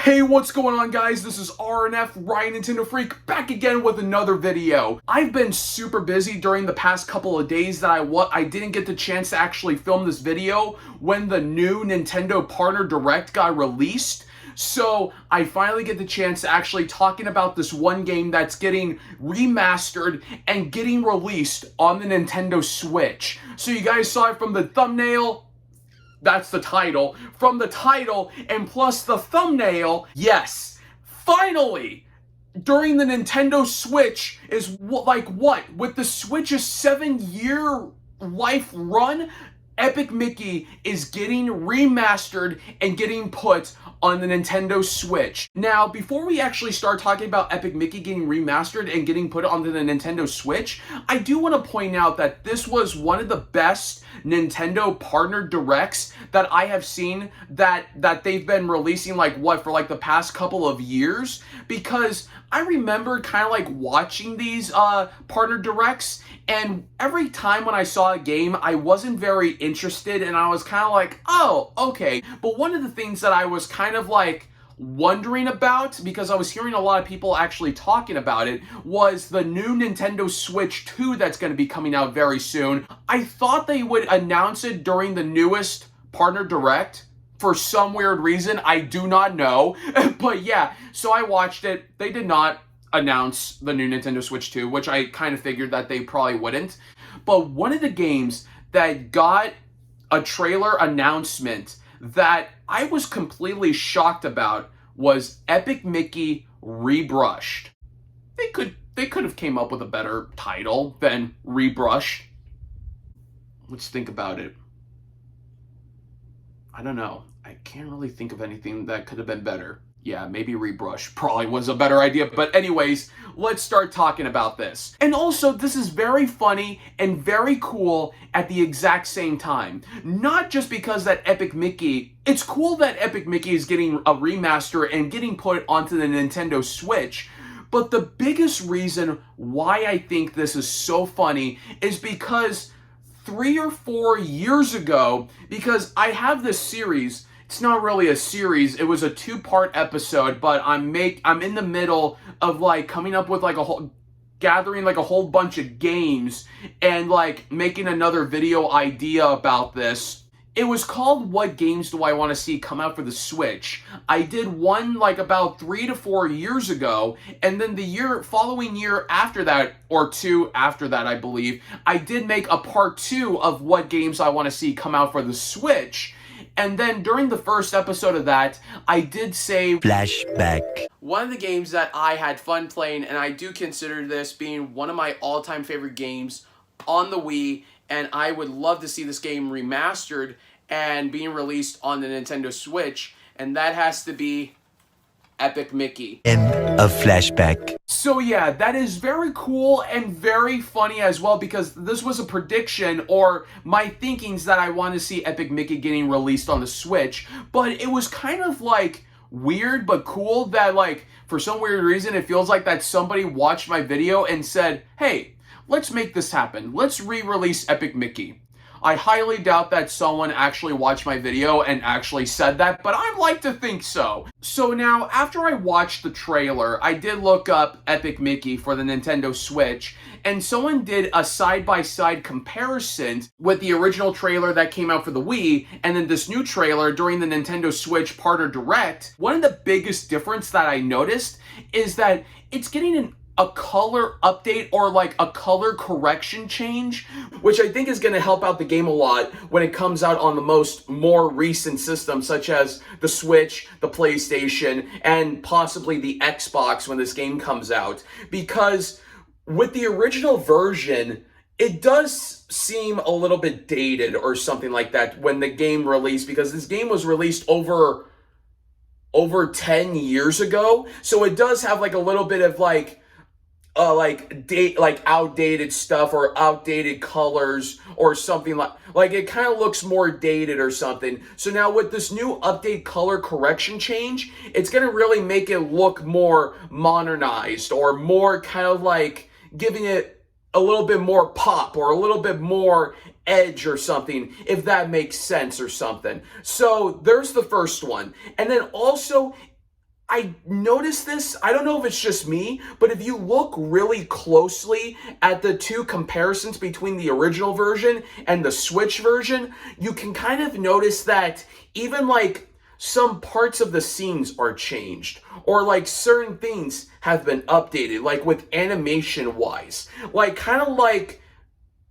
Hey, what's going on, guys? This is RNF, Ryan Nintendo Freak, back again with another video. I've been super busy during the past couple of days that I didn't get the chance to actually film this video when the new Nintendo Partner Direct got released. So I finally get the chance to actually talking about this one game that's getting remastered and getting released on the Nintendo Switch. So you guys saw it from the thumbnail. That's the title. From the title and plus the thumbnail, yes, finally, during the Nintendo Switch is what? With the Switch's 7-year life run, Epic Mickey is getting remastered and getting put on the Nintendo Switch. Now, before we actually start talking about Epic Mickey getting remastered and getting put onto the Nintendo Switch, I do want to point out that this was one of the best Nintendo Partner Directs that I have seen that they've been releasing for the past couple of years, because I remember kind of like watching these Partner Directs, and every time when I saw a game, I wasn't very interested, and I was kind of like, oh, okay. But one of the things that I was kind of like wondering about, because I was hearing a lot of people actually talking about it, was the new Nintendo Switch 2 that's going to be coming out very soon. I thought they would announce it during the newest Partner Direct. For some weird reason, I do not know. But yeah, so I watched it. They did not announce the new Nintendo Switch 2, which I kind of figured that they probably wouldn't. But one of the games that got a trailer announcement that I was completely shocked about was Epic Mickey Rebrushed. They could have came up with a better title than Rebrush. Let's think about it. I don't know. I can't really think of anything that could have been better. Yeah, maybe Rebrush probably was a better idea. But anyways, let's start talking about this. And also, this is very funny and very cool at the exact same time. Not just because that Epic Mickey... It's cool that Epic Mickey is getting a remaster and getting put onto the Nintendo Switch. But the biggest reason why I think this is so funny is because 3 or 4 years ago, because I have this series... It's not really a series, it was a 2-part episode, but I'm in the middle of coming up with gathering a whole bunch of games and making another video idea about this. It was called What Games Do I Want to See Come Out for the Switch? I did one about 3 to 4 years ago, and then the following year after that, or 2 after that I believe, I did make a part 2 of What Games I Want to See Come Out for the Switch. And then during the first episode of that, I did say flashback. One of the games that I had fun playing, and I do consider this being one of my all-time favorite games on the Wii, and I would love to see this game remastered and being released on the Nintendo Switch, and that has to be Epic Mickey. End of flashback. So yeah, that is very cool and very funny as well, because this was a prediction or my thinkings that I want to see Epic Mickey getting released on the Switch. But it was kind of weird but cool that for some weird reason it feels like that somebody watched my video and said, hey, let's make this happen. Let's re-release Epic Mickey. I highly doubt that someone actually watched my video and actually said that, but I'd like to think so. So now, after I watched the trailer, I did look up Epic Mickey for the Nintendo Switch, and someone did a side-by-side comparison with the original trailer that came out for the Wii, and then this new trailer during the Nintendo Switch Partner Direct. One of the biggest difference that I noticed is that it's getting a color update or a color correction change, which I think is going to help out the game a lot when it comes out on the more recent systems, such as the Switch, the PlayStation, and possibly the Xbox when this game comes out. Because with the original version, it does seem a little bit dated or something like that when the game released, because this game was released over 10 years ago. So it does have a little bit of outdated stuff or outdated colors or something like it kind of looks more dated or something. So now with this new update color correction change, it's going to really make it look more modernized or more kind of giving it a little bit more pop or a little bit more edge or something, if that makes sense or something. So there's the first one. And then also I noticed this, I don't know if it's just me, but if you look really closely at the two comparisons between the original version and the Switch version, you can kind of notice that even like some parts of the scenes are changed, or like certain things have been updated, like with animation wise, like kind of like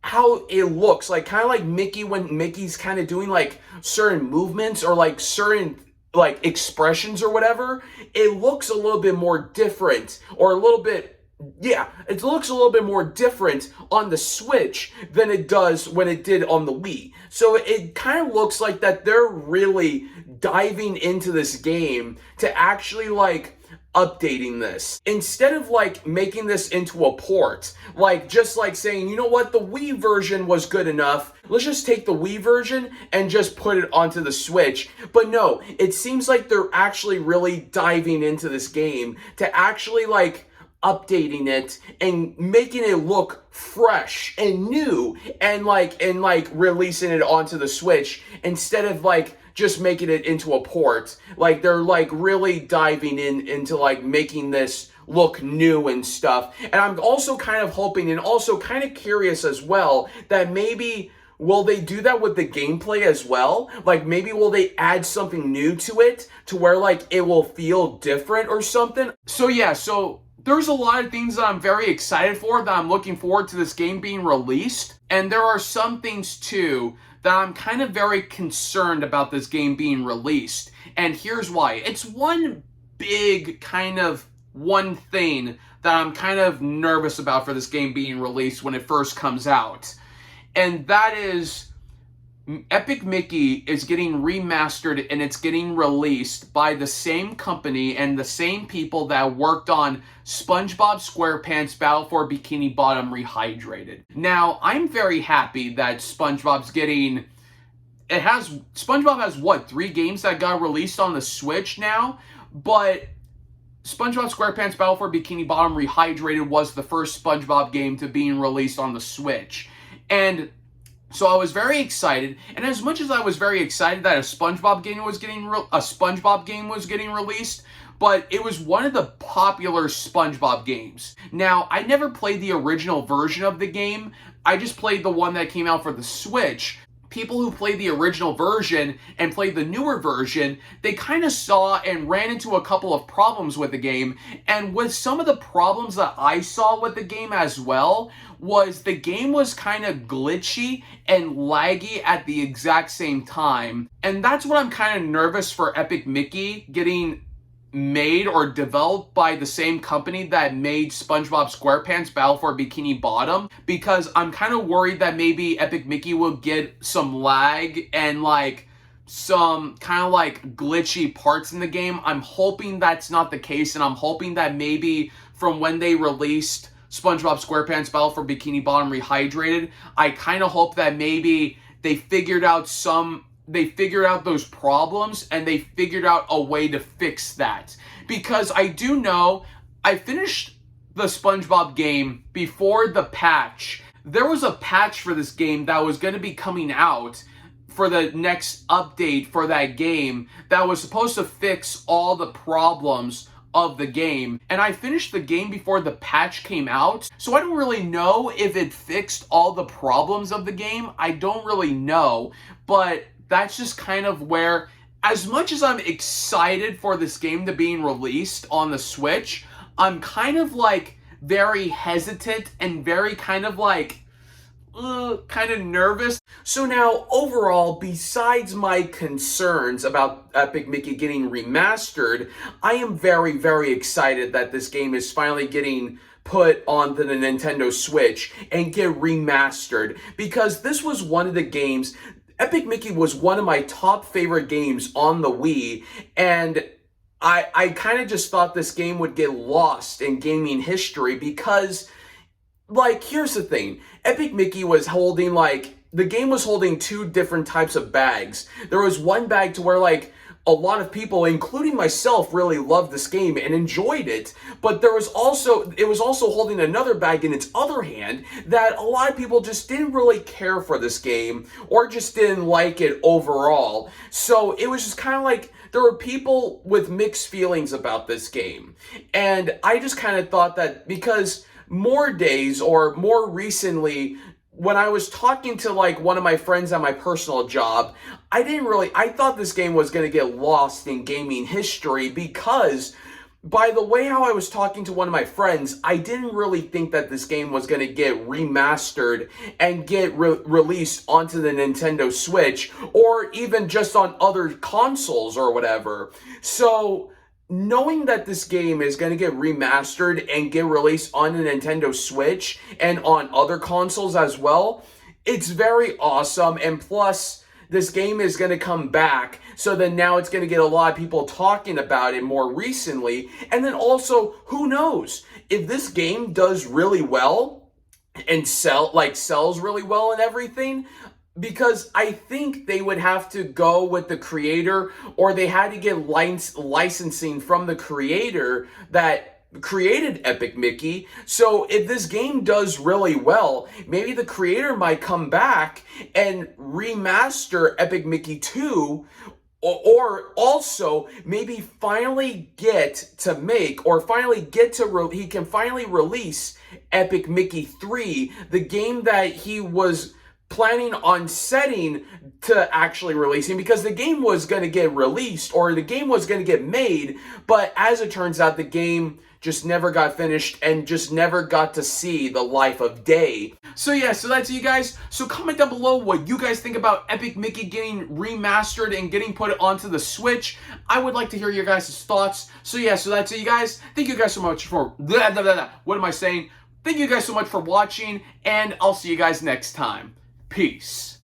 how it looks, like kind of like Mickey when Mickey's kind of doing like certain movements or like certain like expressions or whatever, it looks a little bit more different, or a little bit, yeah, it looks a little bit more different on the Switch than it does when it did on the Wii. So it kind of looks like that they're really diving into this game to actually like updating this instead of like making this into a port, like just like saying, you know what, the Wii version was good enough, let's just take the Wii version and just put it onto the Switch. But no, it seems like they're actually really diving into this game to actually like updating it and making it look fresh and new, and like releasing it onto the Switch instead of like just making it into a port. Like they're like really diving into like making this look new and stuff. And I'm also kind of hoping and also kind of curious as well that maybe will they do that with the gameplay as well? Like maybe will they add something new to it to where like it will feel different or something? So yeah, so there's a lot of things that I'm very excited for, that I'm looking forward to this game being released. And there are some things too that I'm kind of very concerned about this game being released. And here's why. It's one big kind of one thing that I'm kind of nervous about for this game being released when it first comes out. And that is Epic Mickey is getting remastered and it's getting released by the same company and the same people that worked on SpongeBob SquarePants Battle for Bikini Bottom Rehydrated. Now, I'm very happy that SpongeBob has what, 3 games that got released on the Switch now? But SpongeBob SquarePants Battle for Bikini Bottom Rehydrated was the first SpongeBob game to being released on the Switch. And so I was very excited, and as much as I was very excited that a SpongeBob game was getting released, but it was one of the popular SpongeBob games. Now, I never played the original version of the game. I just played the one that came out for the Switch. People who played the original version and played the newer version, they kind of saw and ran into a couple of problems with the game. And with some of the problems that I saw with the game as well, was the game was kind of glitchy and laggy at the exact same time. And that's what I'm kind of nervous for Epic Mickey getting made or developed by the same company that made SpongeBob SquarePants Battle for Bikini Bottom, because I'm kind of worried that maybe Epic Mickey will get some lag and like some kind of like glitchy parts in the game. I'm hoping that's not the case, and I'm hoping that maybe from when they released SpongeBob SquarePants Battle for Bikini Bottom Rehydrated, I kind of hope that maybe they figured out those problems and they figured out a way to fix that. Because I do know, I finished the SpongeBob game before the patch. There was a patch for this game that was going to be coming out for the next update for that game that was supposed to fix all the problems of the game, and I finished the game before the patch came out, so I don't really know if it fixed all the problems of the game. I don't really know, but that's just kind of where, as much as I'm excited for this game to being released on the Switch, I'm kind of like very hesitant and very kind of like kind of nervous. So now, overall, besides my concerns about Epic Mickey getting remastered, I am very, very excited that this game is finally getting put onto the Nintendo Switch and get remastered, because this was one of the games, Epic Mickey was one of my top favorite games on the Wii, and I kind of just thought this game would get lost in gaming history because, like, here's the thing. Epic Mickey was holding, like, the game was holding 2 different types of bags. There was one bag to where, like, a lot of people, including myself, really loved this game and enjoyed it. But it was also holding another bag in its other hand that a lot of people just didn't really care for this game or just didn't like it overall. So it was just kind of like, there were people with mixed feelings about this game. And I just kind of thought that because more days or more recently, when I was talking to like one of my friends at my personal job, I thought this game was going to get lost in gaming history because by the way how I was talking to one of my friends, I didn't really think that this game was going to get remastered and get released onto the Nintendo Switch or even just on other consoles or whatever. So knowing that this game is going to get remastered and get released on the Nintendo Switch and on other consoles as well, it's very awesome. And plus, this game is going to come back, so then now it's going to get a lot of people talking about it more recently. And then also, who knows? If this game does really well and sells really well and everything, because I think they would have to go with the creator, or they had to get licensing from the creator that created Epic Mickey. So if this game does really well, maybe the creator might come back and remaster Epic Mickey 2, or also maybe finally get to make, or finally get to he can finally release Epic Mickey 3, the game that he was planning on setting to actually releasing, because the game was going to get released, or the game was going to get made, but as it turns out, the game just never got finished and just never got to see the life of day. So yeah, so that's it, you guys. So comment down below what you guys think about Epic Mickey getting remastered and getting put onto the Switch. I would like to hear your guys' thoughts. So yeah, so that's it, you guys. Thank you guys so much for what am I saying? Thank you guys so much for watching, and I'll see you guys next time. Peace.